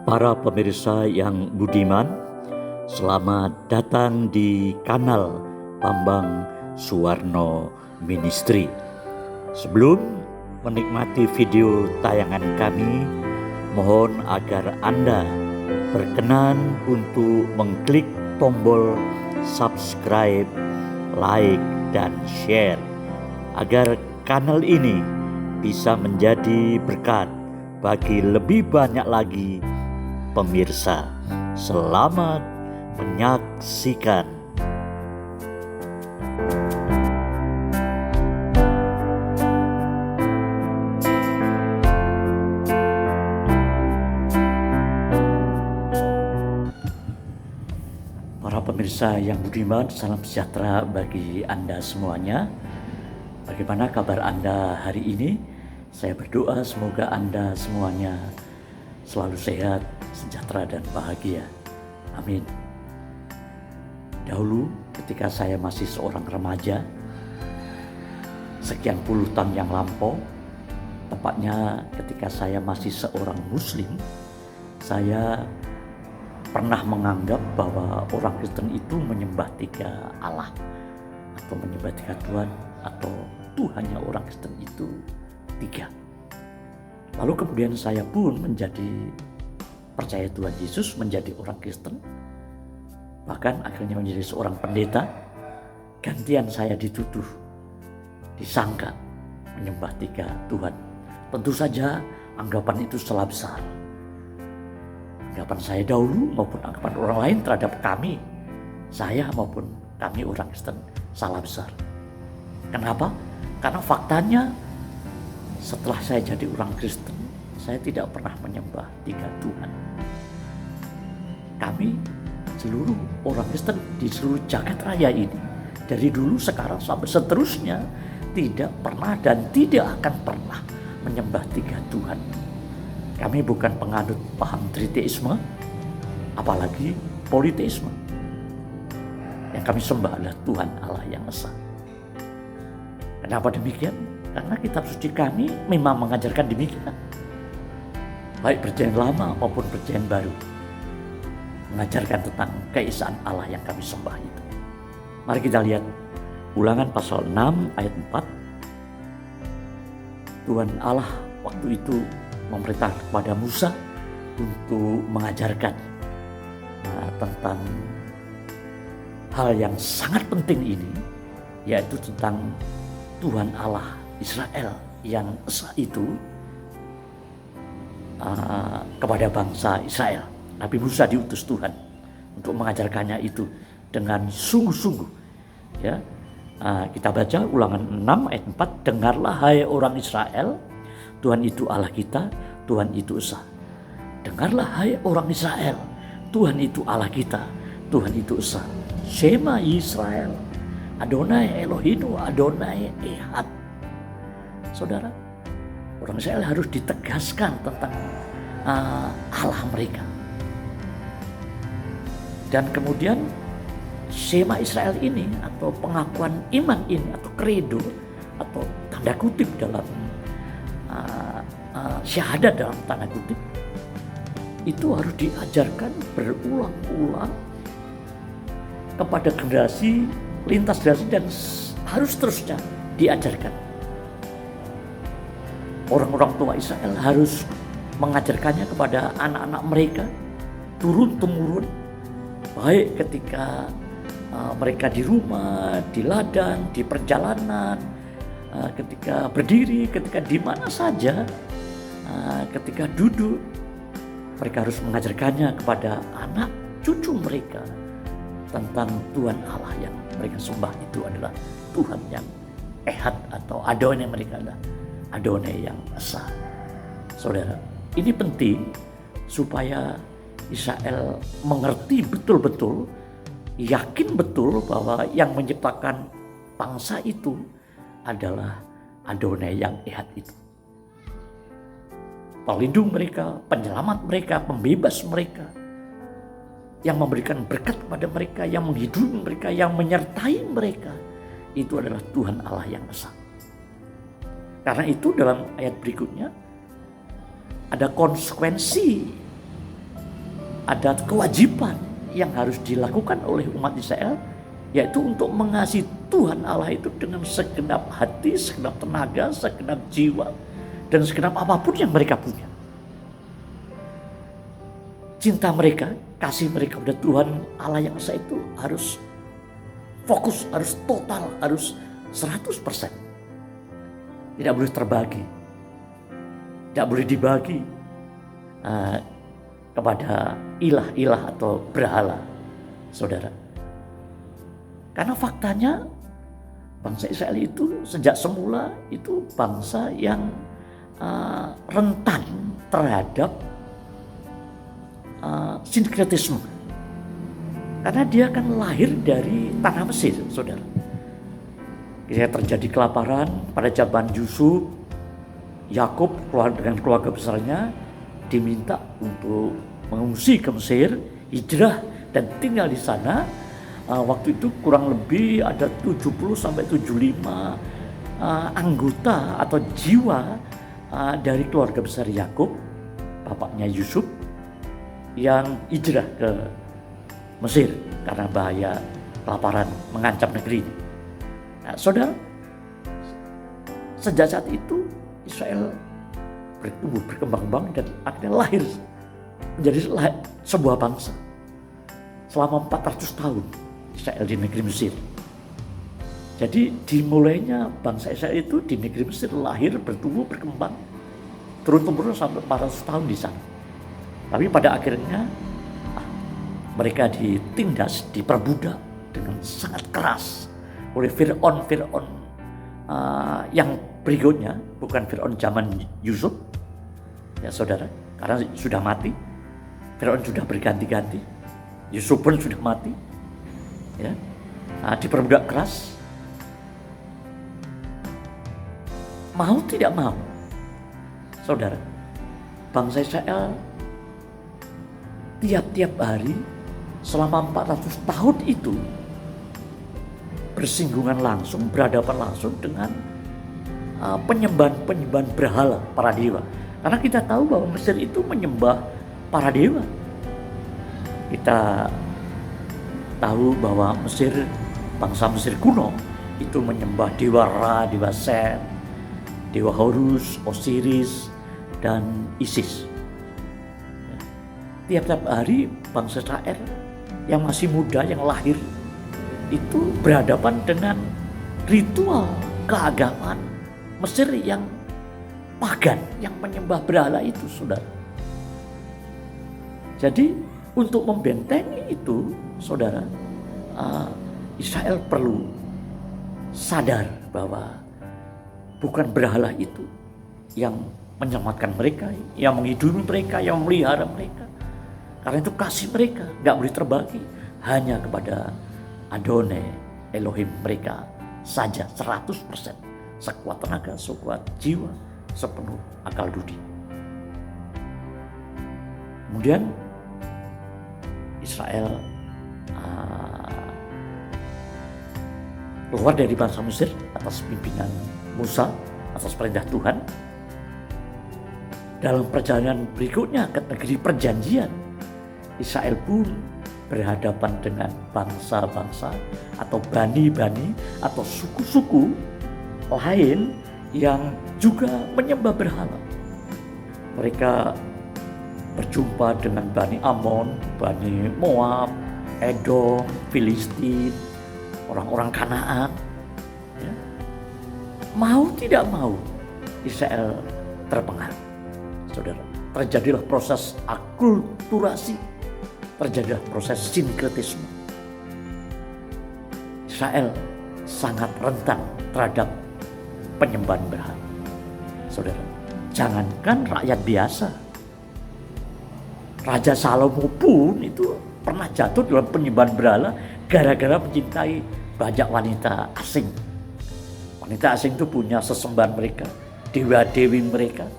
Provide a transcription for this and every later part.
Para pemirsa yang budiman, selamat datang di kanal Bambang Suwarno Ministry. Sebelum menikmati video tayangan kami, mohon agar Anda berkenan untuk mengklik tombol subscribe, like, dan share agar kanal ini bisa menjadi berkat bagi lebih banyak lagi pemirsa. Selamat menyaksikan. Para pemirsa yang budiman, salam sejahtera bagi Anda semuanya. Bagaimana kabar Anda hari ini? Saya berdoa semoga Anda semuanya selalu sehat, sejahtera, dan bahagia. Amin. Dahulu ketika saya masih seorang remaja, sekian puluh tahun yang lampau, tepatnya ketika saya masih seorang muslim, saya pernah menganggap bahwa orang Kristen itu menyembah tiga Allah, atau menyembah tiga Tuhan, atau Tuhannya orang Kristen itu tiga. Lalu kemudian saya pun menjadi percaya Tuhan Yesus, menjadi orang Kristen, bahkan akhirnya menjadi seorang pendeta. Gantian saya dituduh, disangka menyembah tiga Tuhan. Tentu saja anggapan itu salah besar. Anggapan saya dahulu maupun anggapan orang lain terhadap kami, saya maupun kami orang Kristen, salah besar. Kenapa? Karena faktanya setelah saya jadi orang Kristen, saya tidak pernah menyembah tiga Tuhan. Kami seluruh orang Kristen di seluruh jagat raya ini, dari dulu, sekarang, sampai seterusnya, tidak pernah dan tidak akan pernah menyembah tiga Tuhan. Kami bukan penganut paham triteisme, apalagi politeisme. Yang kami sembah adalah Tuhan Allah yang Esa. Kenapa demikian? Karena kitab suci kami memang mengajarkan demikian. Baik perjanjian lama maupun perjanjian baru mengajarkan tentang keesaan Allah yang kami sembah itu. Mari kita lihat Ulangan pasal 6 ayat 4. Tuhan Allah waktu itu memerintah kepada Musa untuk mengajarkan tentang hal yang sangat penting ini, yaitu tentang Tuhan Allah Israel yang esa itu kepada bangsa Israel. Nabi Musa diutus Tuhan untuk mengajarkannya itu dengan sungguh-sungguh. Ya, kita baca Ulangan 6 ayat 4. Dengarlah hai orang Israel, Tuhan itu Allah kita, Tuhan itu esa. Dengarlah hai orang Israel, Tuhan itu Allah kita, Tuhan itu esa. Shema Israel, Adonai Elohinu, Adonai Ehad. Saudara, orang Israel harus ditegaskan tentang Allah mereka. Dan kemudian Shema Israel ini, atau pengakuan iman ini, atau kredo, atau tanda kutip dalam syahadat dalam tanda kutip, itu harus diajarkan berulang-ulang kepada generasi, lintas generasi, dan harus terusnya diajarkan. Orang-orang tua Israel harus mengajarkannya kepada anak-anak mereka turun-temurun, baik ketika mereka di rumah, di ladang, di perjalanan, ketika berdiri, ketika di mana saja, ketika duduk. Mereka harus mengajarkannya kepada anak cucu mereka tentang Tuhan Allah yang mereka sembah itu adalah Tuhan yang Ehad, atau Adonai, mereka adalah Adonai yang Esa. Saudara, ini penting supaya Israel mengerti betul-betul, yakin betul bahwa yang menciptakan bangsa itu adalah Adonai yang Ehad itu. Pelindung mereka, penyelamat mereka, pembebas mereka, yang memberikan berkat kepada mereka, yang menghidupi mereka, yang menyertai mereka, itu adalah Tuhan Allah yang Esa. Karena itu dalam ayat berikutnya ada konsekuensi ada kewajiban yang harus dilakukan oleh umat Israel, yaitu untuk mengasihi Tuhan Allah itu dengan segenap hati, segenap tenaga, segenap jiwa, dan segenap apapun yang mereka punya. Cinta mereka, kasih mereka pada Tuhan Allah yang esa itu harus fokus, harus total, harus 100%. Tidak boleh terbagi, tidak boleh dibagi kepada ilah-ilah atau berhala, saudara. Karena faktanya bangsa Israel itu sejak semula itu bangsa yang rentan terhadap sinkretisme. Karena dia kan lahir dari tanah Mesir, saudara. Ketika terjadi kelaparan pada zaman Yusuf, Yakub dengan keluarga besarnya diminta untuk mengungsi ke Mesir, hijrah dan tinggal di sana. Waktu itu kurang lebih ada 70-75 anggota atau jiwa dari keluarga besar Yakub, bapaknya Yusuf, yang hijrah ke Mesir karena bahaya kelaparan mengancam negeri ini. Nah, saudara, sejak saat itu Israel bertumbuh, berkembang dan akhirnya lahir menjadi sebuah bangsa. Selama 400 tahun Israel di negeri Mesir. Jadi dimulainya bangsa Israel itu di negeri Mesir, lahir, bertumbuh, berkembang, turun-temurun sampai 400 tahun di sana. Tapi pada akhirnya mereka ditindas, diperbudak dengan sangat keras oleh Fir'aun yang berikutnya, bukan Fir'aun zaman Yusuf, ya saudara, karena sudah mati. Fir'aun sudah berganti-ganti, Yusuf pun sudah mati, ya, diperbudak keras. Mau tidak mau, saudara, bangsa Israel tiap-tiap hari selama 400 tahun itu bersinggungan langsung, berhadapan langsung dengan penyembahan berhala, para dewa. Karena kita tahu bahwa Mesir itu menyembah para dewa. Kita tahu bahwa Mesir, bangsa Mesir kuno itu menyembah dewa Ra, dewa Set, dewa Horus, Osiris, dan Isis. Tiap-tiap hari bangsa Israel yang masih muda, yang lahir, itu berhadapan dengan ritual keagamaan Mesir yang pagan, yang menyembah berhala itu, saudara. Jadi untuk membentengi itu, saudara, Israel perlu sadar bahwa bukan berhala itu yang menyelamatkan mereka, yang menghidupi mereka, yang memelihara mereka. Karena itu kasih mereka gak boleh terbagi hanya kepada Adonai Elohim mereka saja, 100%, sekuat tenaga, sekuat jiwa, sepenuh akal budi. Kemudian Israel keluar dari bangsa Mesir atas pimpinan Musa, atas perintah Tuhan. Dalam perjalanan berikutnya ke negeri perjanjian, Israel pun berhadapan dengan bangsa-bangsa atau bani-bani atau suku-suku lain yang juga menyembah berhala. Mereka berjumpa dengan Bani Amon, Bani Moab, Edom, Filistin, orang-orang Kanaan. Ya. Mau tidak mau Israel terpengaruh, saudara. Terjadilah proses akulturasi, terjadilah proses sinkretisme. Israel sangat rentan terhadap penyembahan berhala, saudara. Jangankan rakyat biasa, Raja Salomo pun itu pernah jatuh dalam penyembahan berhala gara-gara mencintai banyak wanita asing. Wanita asing itu punya sesembahan mereka, dewa-dewi mereka.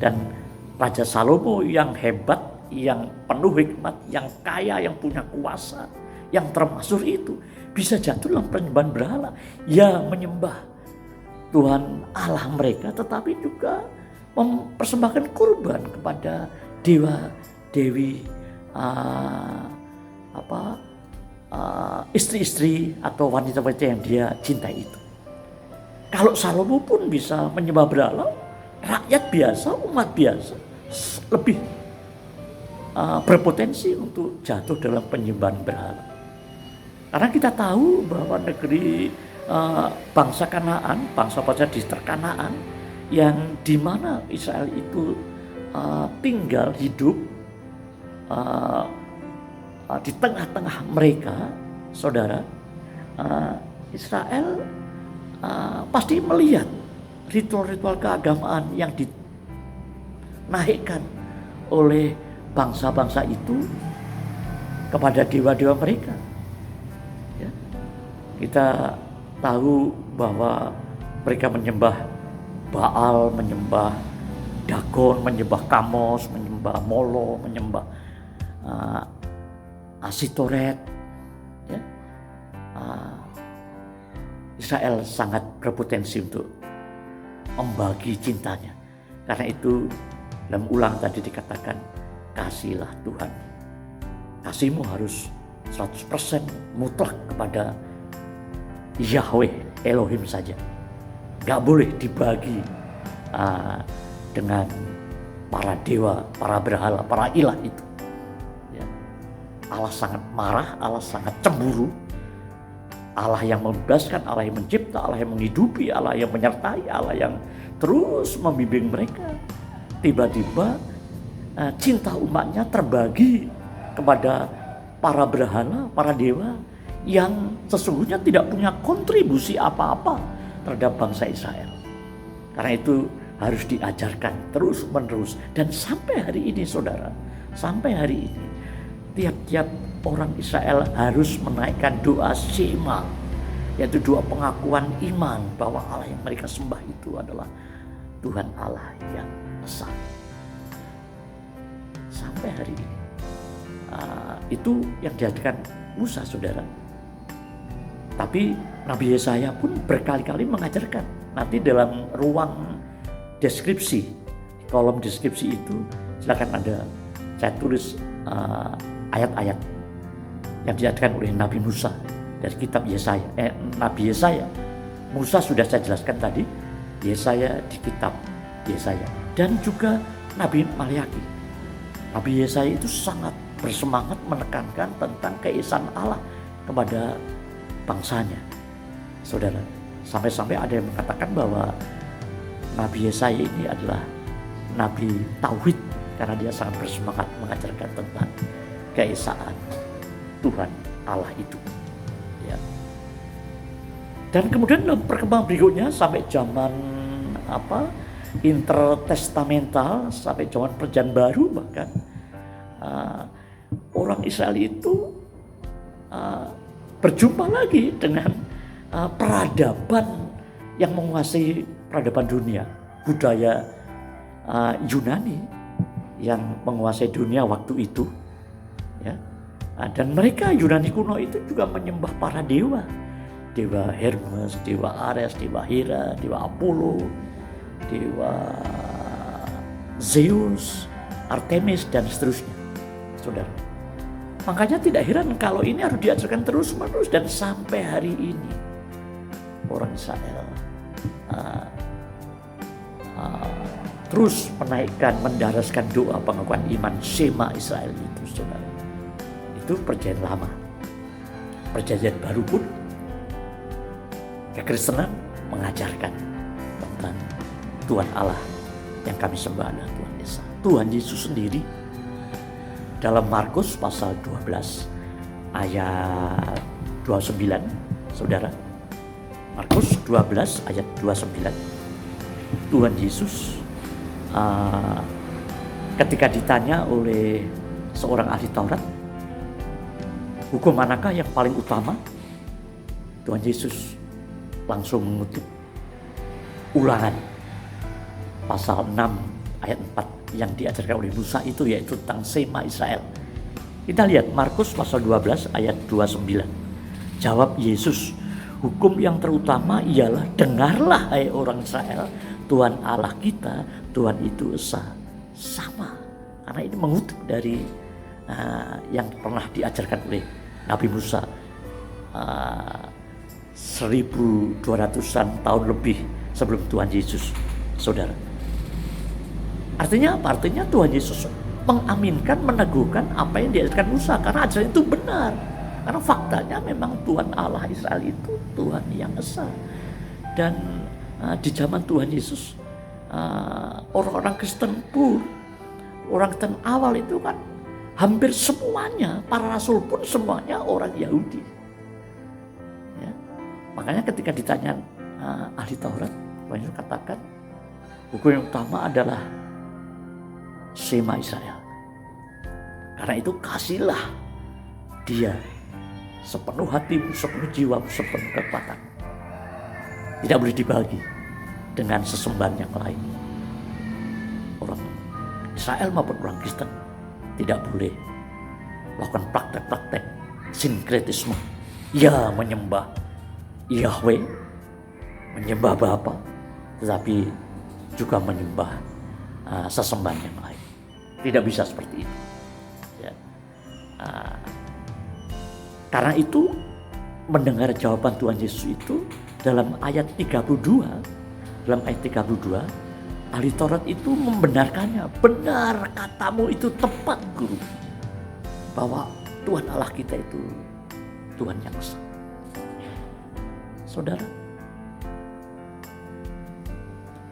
Dan Raja Salomo yang hebat, yang penuh hikmat, yang kaya, yang punya kuasa, yang termasuk itu bisa jatuh dalam penyembahan berhala. Ya, menyembah Tuhan Allah mereka, tetapi juga mempersembahkan kurban kepada dewa-dewi uh, istri-istri atau wanita-wanita yang dia cintai itu. Kalau Salomo pun bisa menyembah berhala, rakyat biasa, umat biasa lebih berpotensi untuk jatuh dalam penyembahan berhala. Karena kita tahu bahwa negeri bangsa Kanaan, bangsa-bangsa di Kanaan yang dimana Israel itu tinggal hidup di tengah-tengah mereka, saudara, Israel pasti melihat ritual-ritual keagamaan yang dinaikkan oleh bangsa-bangsa itu kepada dewa-dewa mereka. Ya. Kita tahu bahwa mereka menyembah Baal, menyembah Dagon, menyembah Kamos, menyembah Molo, menyembah Asitoret. Ya. Israel sangat berpotensi untuk membagi cintanya. Karena itu dalam Ulang tadi dikatakan, kasihlah Tuhan. Kasihmu harus 100% mutlak kepada Yahweh Elohim saja. Gak boleh dibagi dengan para dewa, para berhala, para ilah itu. Ya. Allah sangat marah, Allah sangat cemburu. Allah yang membebaskan, Allah yang mencipta, Allah yang menghidupi, Allah yang menyertai, Allah yang terus membimbing mereka. Tiba-tiba cinta umatnya terbagi kepada para berhala, para dewa yang sesungguhnya tidak punya kontribusi apa-apa terhadap bangsa Israel. Karena itu harus diajarkan terus-menerus. Dan sampai hari ini, saudara, sampai hari ini tiap-tiap orang Israel harus menaikkan doa Shema, yaitu doa pengakuan iman bahwa Allah yang mereka sembah itu adalah Tuhan Allah yang esa. Sampai hari ini itu yang diajarkan Musa, saudara. Tapi Nabi Yesaya pun berkali-kali mengajarkan. Nanti dalam ruang deskripsi, kolom deskripsi itu silakan saya tulis ayat-ayat yang diajarkan oleh Nabi Musa dari kitab Yesaya. Nabi Yesaya, Musa sudah saya jelaskan tadi, Yesaya di kitab Yesaya, dan juga Nabi Maliaki. Nabi Yesaya itu sangat bersemangat menekankan tentang keesaan Allah kepada bangsanya, saudara. Sampai-sampai ada yang mengatakan bahwa Nabi Yesaya ini adalah Nabi Tauhid karena dia sangat bersemangat mengajarkan tentang keesaan Tuhan Allah itu. Ya. Dan kemudian dalam perkembangan berikutnya sampai zaman intertestamental, sampai zaman Perjanjian Baru bahkan orang Israel itu berjumpa lagi dengan peradaban yang menguasai peradaban dunia, budaya Yunani yang menguasai dunia waktu itu, ya. Dan mereka Yunani kuno itu juga menyembah para dewa, dewa Hermes, dewa Ares, dewa Hera, dewa Apollo, dewa Zeus, Artemis dan seterusnya, saudara. Makanya tidak heran kalau ini harus diajarkan terus-menerus dan sampai hari ini orang Israel terus menaikkan, mendaraskan doa pengakuan iman Shema Israel itu, saudara. Itu perjanjian lama. Perjanjian baru pun kekristenan mengajarkan tentang Tuhan Allah yang kami sembah adalah Tuhan Esa. Tuhan Yesus sendiri dalam Markus pasal 12 ayat 29, saudara. Markus 12 ayat 29. Tuhan Yesus ketika ditanya oleh seorang ahli Taurat, hukum manakah yang paling utama? Tuhan Yesus langsung mengutip Ulangan pasal 6 ayat 4 yang diajarkan oleh Musa itu, yaitu tentang Shema Israel. Kita lihat Markus pasal 12 ayat 29. Jawab Yesus, hukum yang terutama ialah, dengarlah hai orang Israel, Tuhan Allah kita, Tuhan itu esa, sama. Karena ini mengutip dari yang pernah diajarkan oleh Nabi Musa 1200-an tahun lebih sebelum Tuhan Yesus, saudara. Artinya apa? Artinya Tuhan Yesus mengaminkan, meneguhkan apa yang diajarkan Musa, karena ajaran itu benar. Karena faktanya memang Tuhan Allah Israel itu Tuhan yang esa. Dan di zaman Tuhan Yesus, orang-orang Kristen pun, orang Kristen awal itu kan hampir semuanya, para rasul pun semuanya orang Yahudi. Ya. Makanya ketika ditanya ahli Taurat, Tuhan Yesus katakan hukum yang utama adalah Shema Israel. Karena itu kasihlah dia sepenuh hatimu, sepenuh jiwamu, sepenuh kekuatan. Tidak boleh dibagi dengan sesembahan yang lain. Orang Israel maupun orang Kristen tidak boleh melakukan praktek-praktek sinkretisme. Ya, menyembah Yahweh, menyembah Bapa, tetapi juga menyembah sesembahan yang lain. Tidak bisa seperti itu. Ya. Karena itu mendengar jawaban Tuhan Yesus itu dalam ayat 32, ahli Taurat itu membenarkannya. Benar, katamu itu tepat, Guru. Bahwa Tuhan Allah kita itu Tuhan yang esa. Saudara,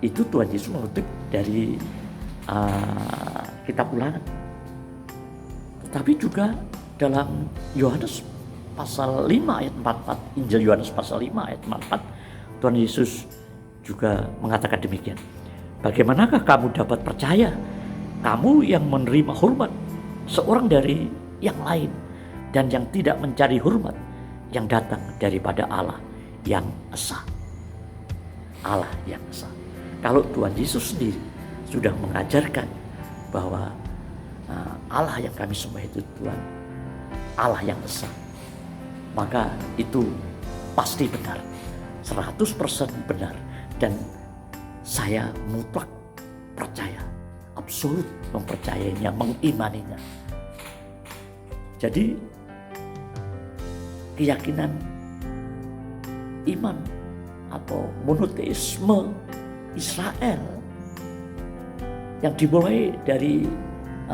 itu Tuhan Yesus mengutip dari kitab Ulangan. Tetapi juga dalam Yohanes pasal 5 ayat 44, Injil Yohanes pasal 5 ayat 44, Tuhan Yesus juga mengatakan demikian. Bagaimanakah kamu dapat percaya, kamu yang menerima hormat seorang dari yang lain, dan yang tidak mencari hormat yang datang daripada Allah yang esa. Allah yang esa. Kalau Tuhan Yesus sendiri sudah mengajarkan bahwa Allah yang kami sembah itu Tuhan Allah yang esa, maka itu pasti benar, 100% benar, dan saya mutlak percaya, absolut mempercayainya, mengimaninya. Jadi keyakinan iman atau monoteisme Israel yang dimulai dari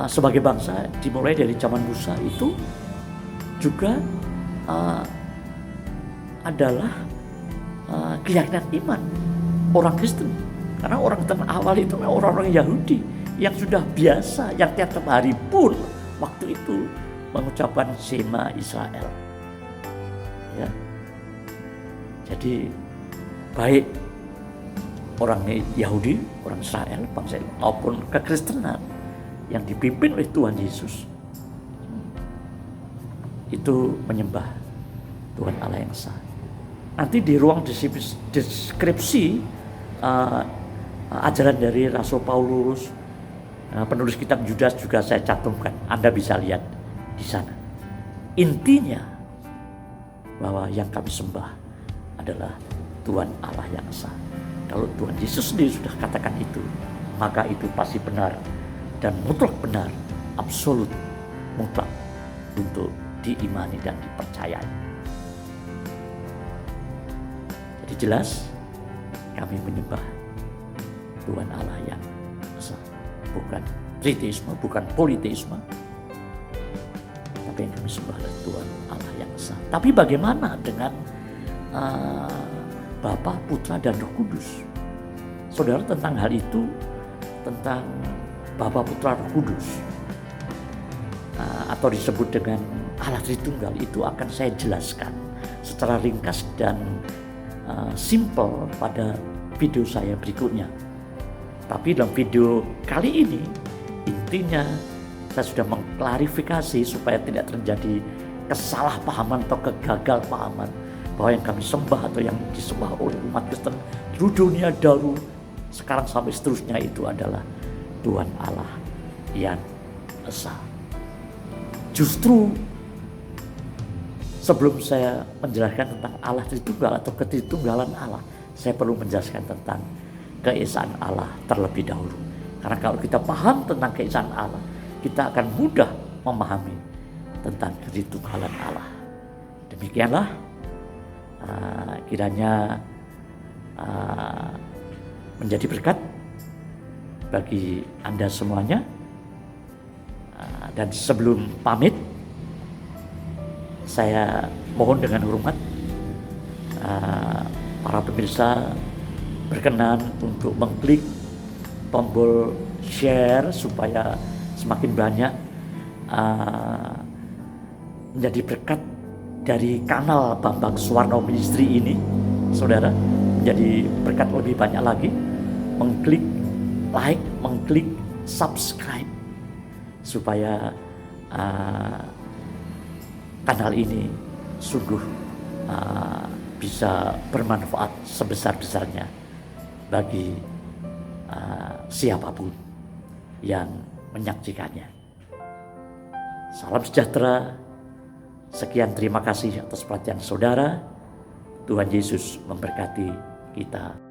sebagai bangsa, dimulai dari zaman Musa itu juga adalah keyakinan iman orang Kristen. Karena orang Kristen awal itu orang-orang Yahudi yang sudah biasa, yang tiap hari pun waktu itu mengucapkan Shema Israel. Ya. Jadi baik orang Yahudi, orang Israel, bangsa maupun kekristenan yang dipimpin oleh Tuhan Yesus itu menyembah Tuhan Allah yang esa. Nanti di ruang deskripsi ajaran dari Rasul Paulus, penulis kitab Yudas juga saya cantumkan. Anda bisa lihat di sana. Intinya bahwa yang kami sembah adalah Tuhan Allah yang esa. Kalau Tuhan Yesus sendiri sudah katakan itu, maka itu pasti benar dan mutlak benar, absolut, mutlak untuk diimani dan dipercayai. Jadi jelas kami menyembah Tuhan Allah yang esa, bukan triteisme, bukan politeisme, tapi yang kami sembah adalah Tuhan Allah yang esa. Tapi bagaimana dengan Bapa, Putra, dan Roh Kudus? Saudara, tentang hal itu, tentang Bapa, Putra, Roh Kudus, atau disebut dengan Allah Tritunggal, itu akan saya jelaskan secara ringkas dan simple pada video saya berikutnya. Tapi dalam video kali ini, intinya saya sudah mengklarifikasi supaya tidak terjadi kesalahpahaman atau kegagalpahaman bahwa yang kami sembah atau yang disembah oleh umat Kristen di dunia dahulu, sekarang sampai seterusnya itu adalah Tuhan Allah yang esa. Justru sebelum saya menjelaskan tentang Allah Tritunggal atau ketritunggalan Allah, saya perlu menjelaskan tentang keesaan Allah terlebih dahulu. Karena kalau kita paham tentang keesaan Allah, kita akan mudah memahami tentang keritunggalan Allah. Demikianlah kiranya menjadi berkat bagi Anda semuanya. Dan sebelum pamit, saya mohon dengan hormat para pemirsa berkenan untuk mengklik tombol share supaya semakin banyak menjadi berkat dari kanal Bambang Suwarno Ministry ini, saudara, menjadi berkat lebih banyak lagi. Mengklik like, mengklik subscribe supaya kanal ini sungguh bisa bermanfaat sebesar-besarnya bagi siapapun yang menyaksikannya. Salam sejahtera. Sekian, terima kasih atas perhatian saudara. Tuhan Yesus memberkati kita.